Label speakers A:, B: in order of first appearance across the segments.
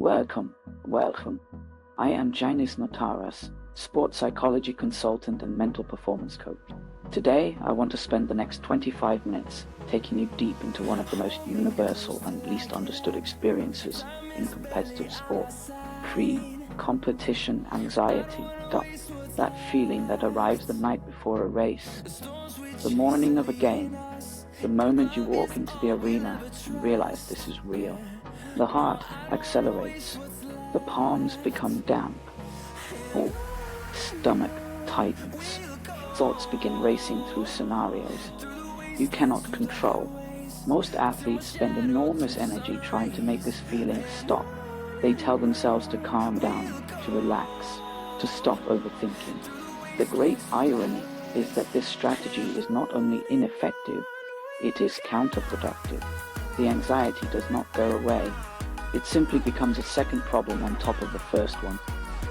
A: Welcome. I am Janice Notaras, sports psychology consultant and mental performance coach. Today, I want to spend the next 25 minutes taking you deep into one of the most universal and least understood experiences in competitive sport: pre-competition anxiety. That feeling that arrives the night before a race, the morning of a game, the moment you walk into the arena and realize this is real. The heart accelerates, the palms become damp, stomach tightens, thoughts begin racing through scenarios you cannot control. Most athletes spend enormous energy trying to make this feeling stop. They tell themselves to calm down, to relax, to stop overthinking. The great irony is that this strategy is not only ineffective, it is counterproductive. The anxiety does not go away. It simply becomes a second problem on top of the first one.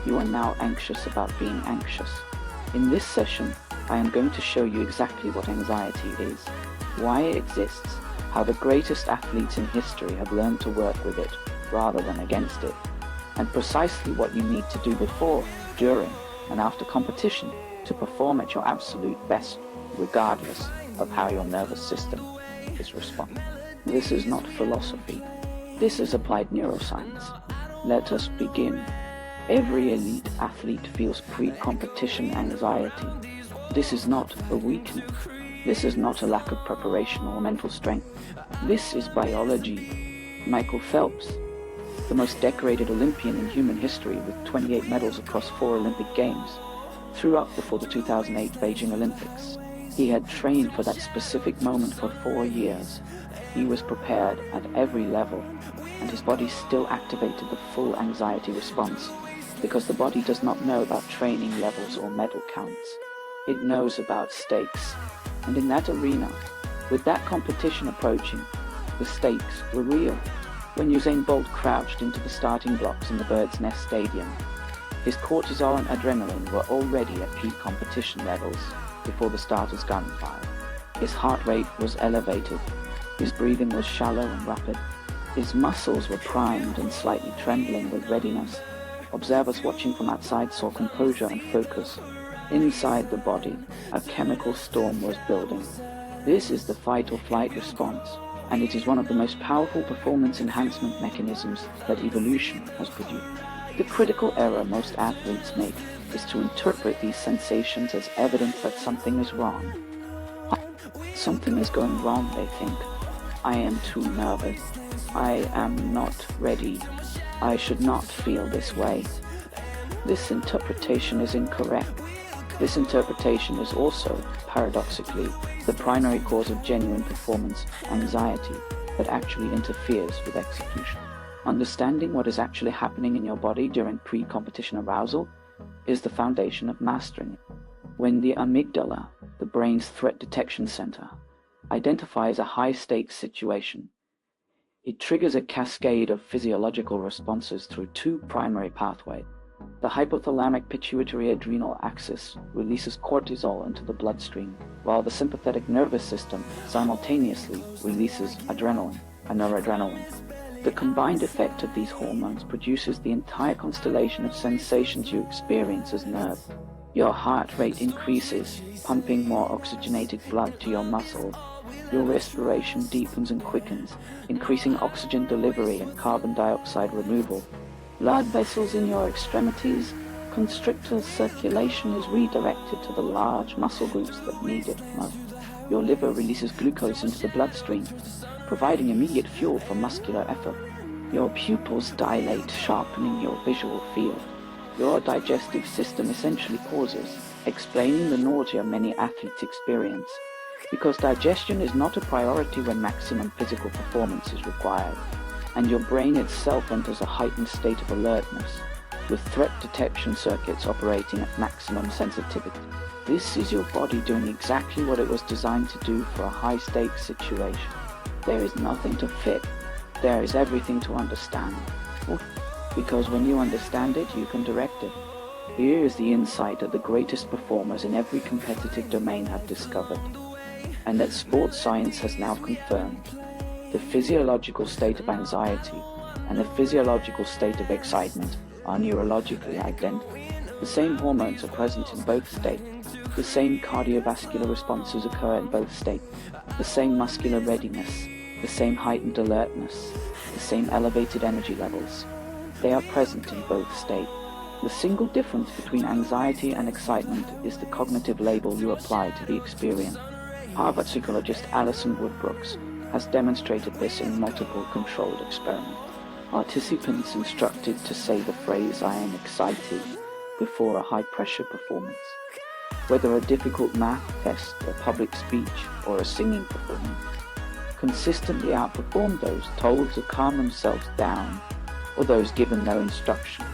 A: You are now anxious about being anxious. In this session, I am going to show you exactly what anxiety is, why it exists, how the greatest athletes in history have learned to work with it rather than against it, and precisely what you need to do before, during, and after competition to perform at your absolute best, regardless of how your nervous system is responding. This is not philosophy. This is applied neuroscience. Let us begin. Every elite athlete feels pre-competition anxiety. This is not a weakness. This is not a lack of preparation or mental strength. This is biology. Michael Phelps, the most decorated Olympian in human history with 28 medals across 4 Olympic Games, threw up before the 2008 Beijing Olympics. He had trained for that specific moment for 4 years. He was prepared at every level, and his body still activated the full anxiety response, because the body does not know about training levels or medal counts. It knows about stakes. And in that arena, with that competition approaching, the stakes were real. When Usain Bolt crouched into the starting blocks in the Bird's Nest Stadium, his cortisol and adrenaline were already at peak competition levels before the starter's gun fired. His heart rate was elevated. His breathing was shallow and rapid. His muscles were primed and slightly trembling with readiness. Observers watching from outside saw composure and focus. Inside the body, a chemical storm was building. This is the fight or flight response, and it is one of the most powerful performance enhancement mechanisms that evolution has produced. The critical error most athletes make is to interpret these sensations as evidence that something is wrong. Something is going wrong, they think. I am too nervous. I am not ready. I should not feel this way. This interpretation is incorrect. This interpretation is also, paradoxically, the primary cause of genuine performance anxiety that actually interferes with execution. Understanding what is actually happening in your body during pre-competition arousal is the foundation of mastering it. When the amygdala, the brain's threat detection center, identifies a high-stakes situation, it triggers a cascade of physiological responses through 2 primary pathways. The hypothalamic pituitary adrenal axis releases cortisol into the bloodstream, while the sympathetic nervous system simultaneously releases adrenaline and noradrenaline. The combined effect of these hormones produces the entire constellation of sensations you experience as nerve. Your heart rate increases, pumping more oxygenated blood to your muscles. Your respiration deepens and quickens, increasing oxygen delivery and carbon dioxide removal. Blood vessels in your extremities constrictor, circulation is redirected to the large muscle groups that need it most. Your liver releases glucose into the bloodstream, providing immediate fuel for muscular effort. Your pupils dilate, sharpening your visual field. Your digestive system essentially pauses, explaining the nausea many athletes experience. Because digestion is not a priority when maximum physical performance is required, and your brain itself enters a heightened state of alertness, with threat detection circuits operating at maximum sensitivity. This is your body doing exactly what it was designed to do for a high-stakes situation. There is nothing to fit. There is everything to understand. Because when you understand it, you can direct it. Here is the insight that the greatest performers in every competitive domain have discovered, and that sports science has now confirmed. The physiological state of anxiety and the physiological state of excitement are neurologically identical. The same hormones are present in both states. The same cardiovascular responses occur in both states. The same muscular readiness, the same heightened alertness, the same elevated energy levels. They are present in both states. The single difference between anxiety and excitement is the cognitive label you apply to the experience. Harvard psychologist Alison Woodbrooks has demonstrated this in multiple controlled experiments. Participants instructed to say the phrase "I am excited" before a high-pressure performance. Whether a difficult math test, a public speech, or a singing performance, consistently outperformed those told to calm themselves down or those given no instruction.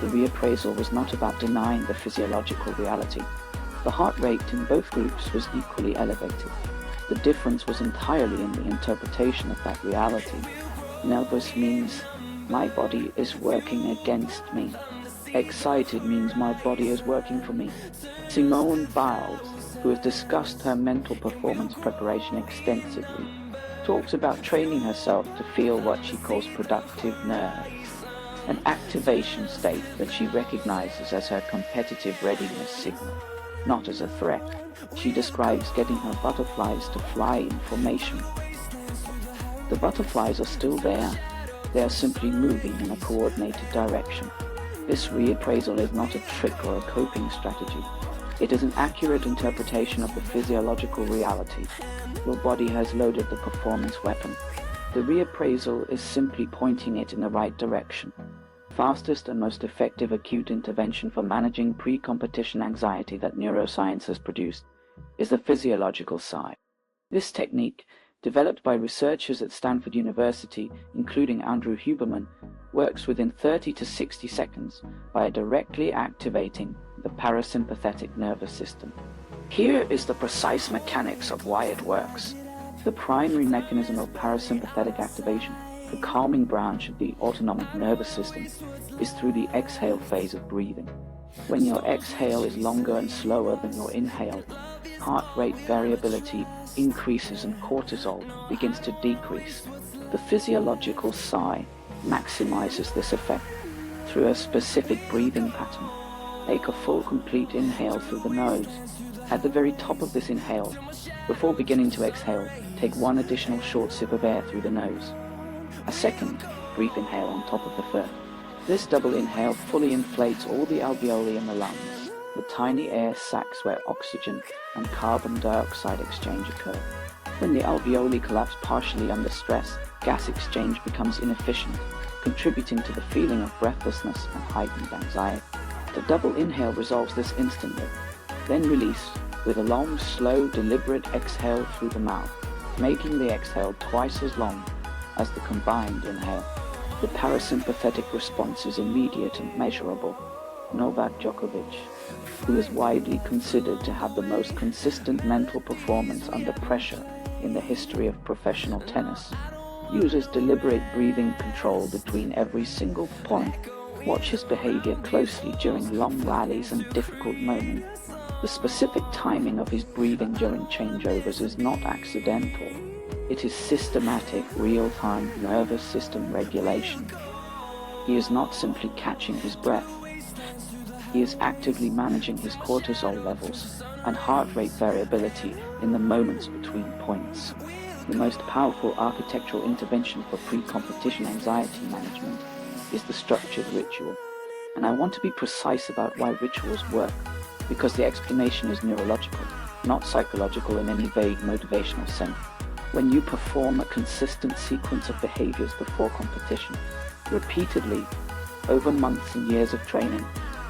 A: The reappraisal was not about denying the physiological reality. The heart rate in both groups was equally elevated. The difference was entirely in the interpretation of that reality. Nervous means my body is working against me. Excited means my body is working for me. Simone Biles, who has discussed her mental performance preparation extensively, talks about training herself to feel what she calls productive nerves, an activation state that she recognizes as her competitive readiness signal, not as a threat. She describes getting her butterflies to fly in formation. The butterflies are still there. They are simply moving in a coordinated direction. This reappraisal is not a trick or a coping strategy. It is an accurate interpretation of the physiological reality. Your body has loaded the performance weapon. The reappraisal is simply pointing it in the right direction. Fastest and most effective acute intervention for managing pre-competition anxiety that neuroscience has produced is the physiological side. This technique, developed by researchers at Stanford University, including Andrew Huberman, works within 30 to 60 seconds by directly activating the parasympathetic nervous system. Here is the precise mechanics of why it works. The primary mechanism of parasympathetic activation, the calming branch of the autonomic nervous system, is through the exhale phase of breathing. When your exhale is longer and slower than your inhale, heart rate variability increases and cortisol begins to decrease. The physiological sigh maximizes this effect through a specific breathing pattern. Take a full, complete inhale through the nose. At the very top of this inhale, before beginning to exhale, take one additional short sip of air through the nose. A second brief inhale on top of the first. This double inhale fully inflates all the alveoli in the lungs, the tiny air sacs where oxygen and carbon dioxide exchange occur. When the alveoli collapse partially under stress, gas exchange becomes inefficient, contributing to the feeling of breathlessness and heightened anxiety. The double inhale resolves this instantly, then release with a long, slow, deliberate exhale through the mouth, making the exhale twice as long as the combined inhale. The parasympathetic response is immediate and measurable. Novak Djokovic, who is widely considered to have the most consistent mental performance under pressure in the history of professional tennis, uses deliberate breathing control between every single point. Watch his behavior closely during long rallies and difficult moments. The specific timing of his breathing during changeovers is not accidental. It is systematic, real-time nervous system regulation. He is not simply catching his breath. He is actively managing his cortisol levels and heart rate variability in the moments between points. The most powerful architectural intervention for pre-competition anxiety management is the structured ritual. And I want to be precise about why rituals work, because the explanation is neurological, not psychological in any vague motivational sense. When you perform a consistent sequence of behaviors before competition, repeatedly, over months and years of training,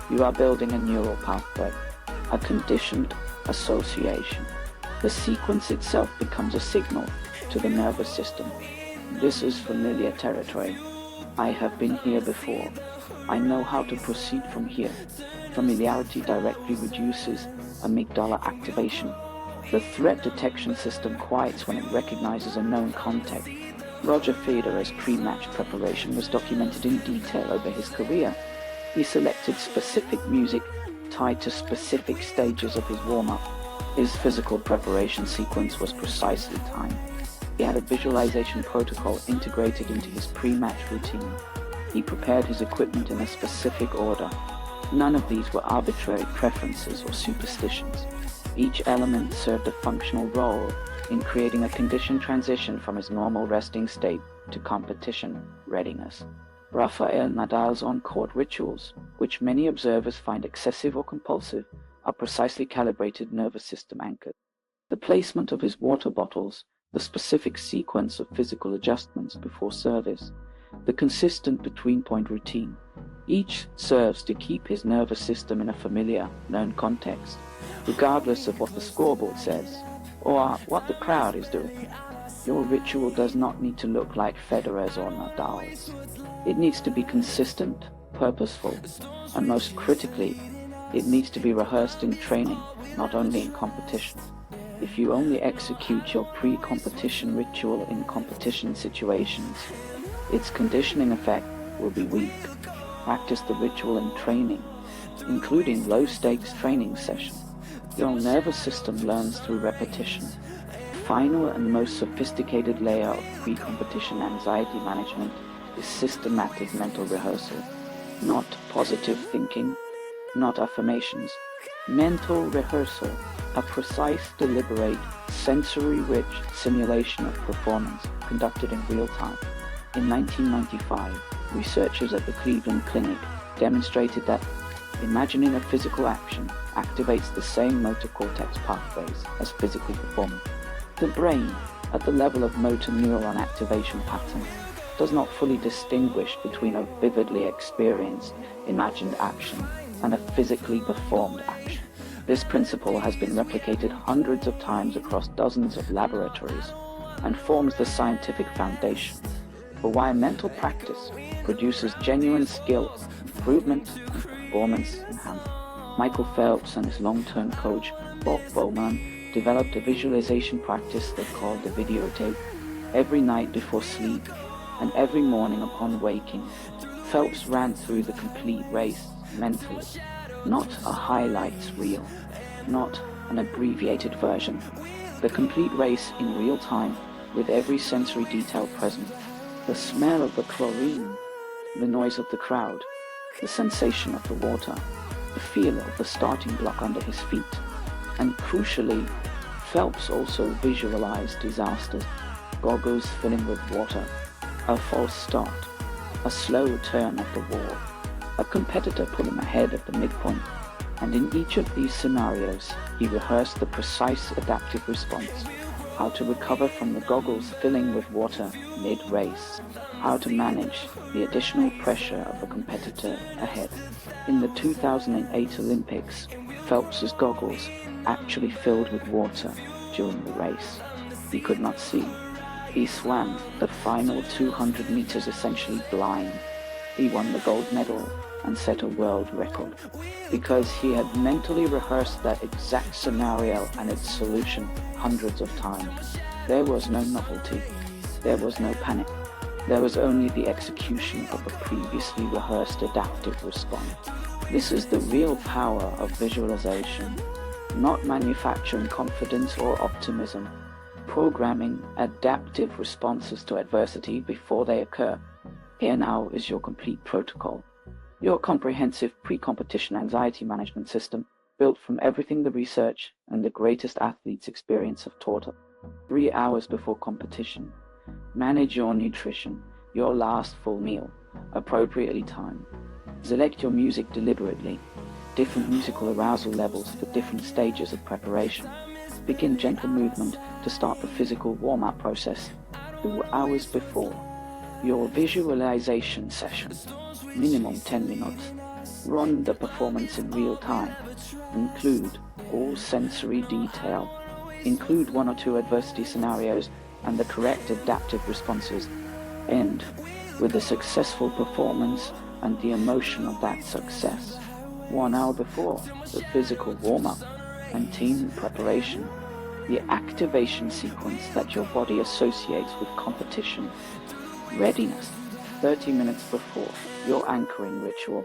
A: you are building a neural pathway, a conditioned association. The sequence itself becomes a signal to the nervous system. This is familiar territory. I have been here before. I know how to proceed from here. Familiarity directly reduces amygdala activation. The threat detection system quiets when it recognizes a known context. Roger Federer's pre-match preparation was documented in detail over his career. He selected specific music tied to specific stages of his warm-up. His physical preparation sequence was precisely timed. He had a visualization protocol integrated into his pre-match routine. He prepared his equipment in a specific order. None of these were arbitrary preferences or superstitions. Each element served a functional role in creating a conditioned transition from his normal resting state to competition readiness. Rafael Nadal's on-court rituals, which many observers find excessive or compulsive, are precisely calibrated nervous system anchors. The placement of his water bottles, the specific sequence of physical adjustments before service, the consistent between-point routine, each serves to keep his nervous system in a familiar, known context, regardless of what the scoreboard says or what the crowd is doing. Your ritual does not need to look like Federer's or Nadal's. It needs to be consistent, purposeful, and most critically, it needs to be rehearsed in training, not only in competition. If you only execute your pre-competition ritual in competition situations, its conditioning effect will be weak. Practice the ritual in training, including low-stakes training sessions. Your nervous system learns through repetition. The final and most sophisticated layer of pre-competition anxiety management is systematic mental rehearsal, not positive thinking, not affirmations. Mental rehearsal, a precise, deliberate, sensory-rich simulation of performance conducted in real time. In 1995, researchers at the Cleveland Clinic demonstrated that imagining a physical action activates the same motor cortex pathways as physical performance. The brain, at the level of motor neuron activation patterns, does not fully distinguish between a vividly experienced, imagined action and a physically performed action. This principle has been replicated hundreds of times across dozens of laboratories and forms the scientific foundation for why mental practice produces genuine skill, improvement, and performance enhancement. Michael Phelps and his long-term coach, Bob Bowman, developed a visualization practice they called the videotape. Every night before sleep and every morning upon waking, Phelps ran through the complete race mentally, not a highlights reel, not an abbreviated version. The complete race in real time with every sensory detail present. The smell of the chlorine, the noise of the crowd, the sensation of the water, the feel of the starting block under his feet. And crucially, Phelps also visualized disasters, goggles filling with water, a false start, a slow turn at the wall, a competitor pulling ahead at the midpoint. And in each of these scenarios, he rehearsed the precise adaptive response, how to recover from the goggles filling with water mid-race, how to manage the additional pressure of a competitor ahead. In the 2008 Olympics, Phelps's goggles actually filled with water during the race. He could not see. He swam the final 200 meters essentially blind. He won the gold medal and set a world record because he had mentally rehearsed that exact scenario and its solution hundreds of times. There was no novelty. There was no panic. There was only the execution of a previously rehearsed adaptive response. This is the real power of visualization, not manufacturing confidence or optimism, programming adaptive responses to adversity before they occur. Here now is your complete protocol, your comprehensive pre-competition anxiety management system built from everything the research and the greatest athletes' experience have taught us. 3 hours before competition, manage your nutrition, your last full meal, appropriately timed. Select your music deliberately, different musical arousal levels for different stages of preparation. Begin gentle movement to start the physical warm-up process 2 hours before your visualization session, minimum 10 minutes. Run the performance in real time. Include all sensory detail. Include 1 or 2 adversity scenarios and the correct adaptive responses. End with the successful performance and the emotion of that success. 1 hour before, the physical warm-up and team preparation, the activation sequence that your body associates with competition. Readiness, 30 minutes before, your anchoring ritual,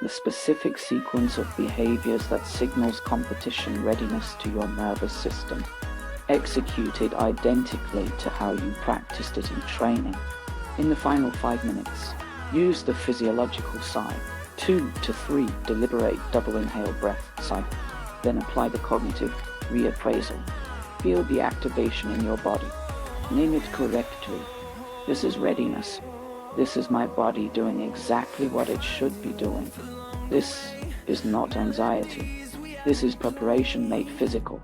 A: the specific sequence of behaviors that signals competition readiness to your nervous system. executed identically to how you practiced it in training. In the final 5 minutes, use the physiological sigh, 2 to 3 deliberate double inhale breath cycle, then apply the cognitive reappraisal. Feel the activation in your body. Name it correctly. This is readiness. This is my body doing exactly what it should be doing. This is not anxiety. This is preparation made physical.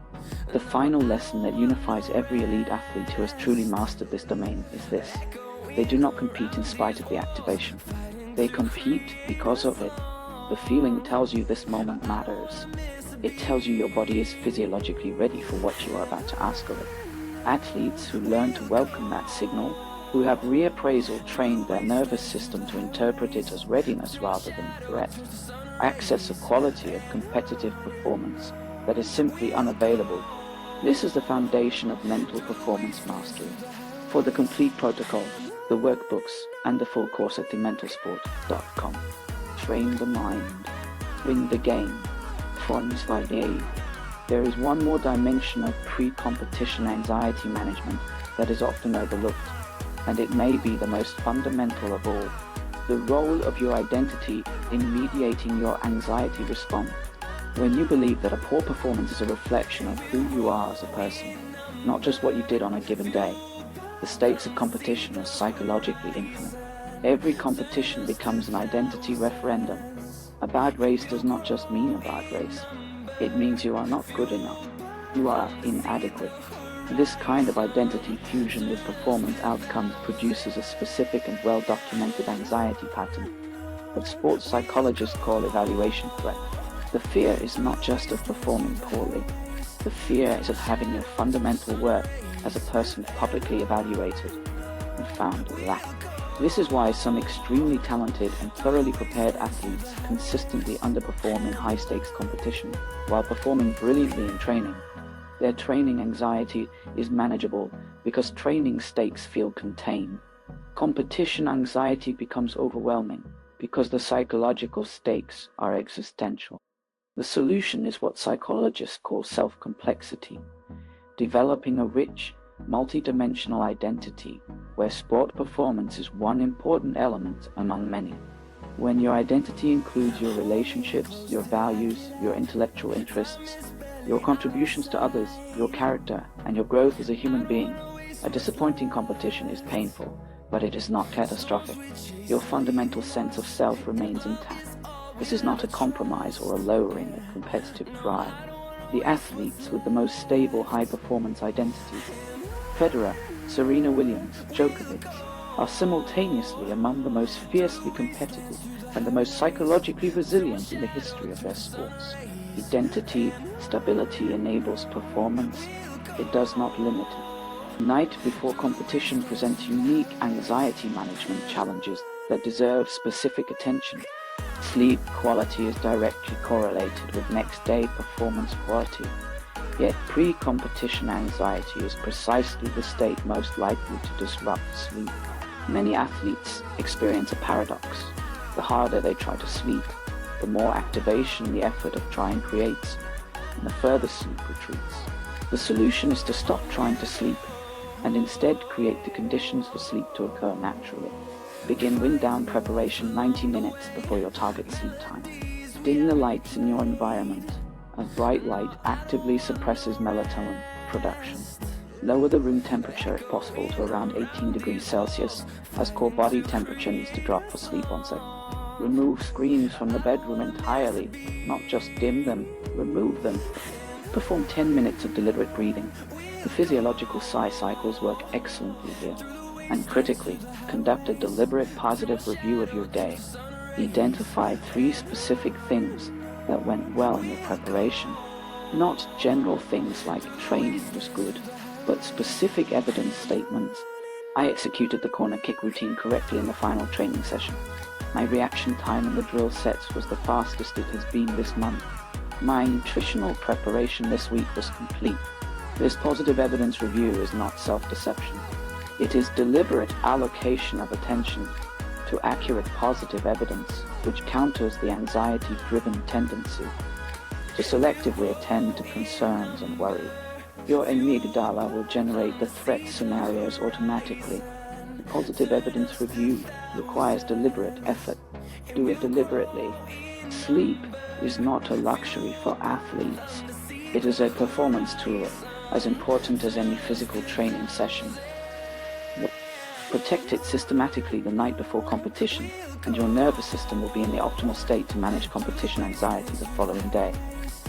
A: The final lesson that unifies every elite athlete who has truly mastered this domain is this. They do not compete in spite of the activation. They compete because of it. The feeling tells you this moment matters. It tells you your body is physiologically ready for what you are about to ask of it. Athletes who learn to welcome that signal, who have reappraisal trained their nervous system to interpret it as readiness rather than threat, access a quality of competitive performance that is simply unavailable. This is the foundation of mental performance mastery. For the complete protocol, the workbooks, and the full course at thementalsport.com. Train the mind, win the game. There is one more dimension of pre-competition anxiety management that is often overlooked, and it may be the most fundamental of all. The role of your identity in mediating your anxiety response. When you believe that a poor performance is a reflection of who you are as a person, not just what you did on a given day, the stakes of competition are psychologically infinite. Every competition becomes an identity referendum. A bad race does not just mean a bad race. It means you are not good enough. You are inadequate. This kind of identity fusion with performance outcomes produces a specific and well-documented anxiety pattern that sports psychologists call evaluation threat. The fear is not just of performing poorly. The fear is of having your fundamental worth as a person publicly evaluated and found lacking. This is why some extremely talented and thoroughly prepared athletes consistently underperform in high-stakes competition while performing brilliantly in training. Their training anxiety is manageable because training stakes feel contained. Competition anxiety becomes overwhelming because the psychological stakes are existential. The solution is what psychologists call self-complexity, developing a rich, multidimensional identity where sport performance is one important element among many. When your identity includes your relationships, your values, your intellectual interests, your contributions to others, your character, and your growth as a human being, a disappointing competition is painful, but it is not catastrophic. Your fundamental sense of self remains intact. This is not a compromise or a lowering of competitive drive. The athletes with the most stable high-performance identities, Federer, Serena Williams, Djokovic, are simultaneously among the most fiercely competitive and the most psychologically resilient in the history of their sports. Identity, stability enables performance. It does not limit it. The night before competition presents unique anxiety management challenges that deserve specific attention. Sleep quality is directly correlated with next day performance quality. Yet pre-competition anxiety is precisely the state most likely to disrupt sleep. Many athletes experience a paradox. The harder they try to sleep, the more activation the effort of trying creates, and the further sleep retreats. The solution is to stop trying to sleep and instead create the conditions for sleep to occur naturally. Begin wind-down preparation 90 minutes before your target sleep time. Dim the lights in your environment, as bright light actively suppresses melatonin production. Lower the room temperature if possible to around 18 degrees Celsius, as core body temperature needs to drop for sleep onset. Remove screens from the bedroom entirely, not just dim them, remove them. Perform 10 minutes of deliberate breathing. The physiological sigh cycles work excellently here. And critically, conduct a deliberate positive review of your day. Identify 3 specific things that went well in your preparation. Not general things like training was good, but specific evidence statements. I executed the corner kick routine correctly in the final training session. My reaction time in the drill sets was the fastest it has been this month. My nutritional preparation this week was complete. This positive evidence review is not self-deception. It is deliberate allocation of attention to accurate positive evidence, which counters the anxiety-driven tendency to selectively attend to concerns and worry. Your amygdala will generate the threat scenarios automatically. Positive evidence review requires deliberate effort. Do it deliberately. Sleep is not a luxury for athletes. It is a performance tool, as important as any physical training session. Protect it systematically the night before competition, and your nervous system will be in the optimal state to manage competition anxiety the following day.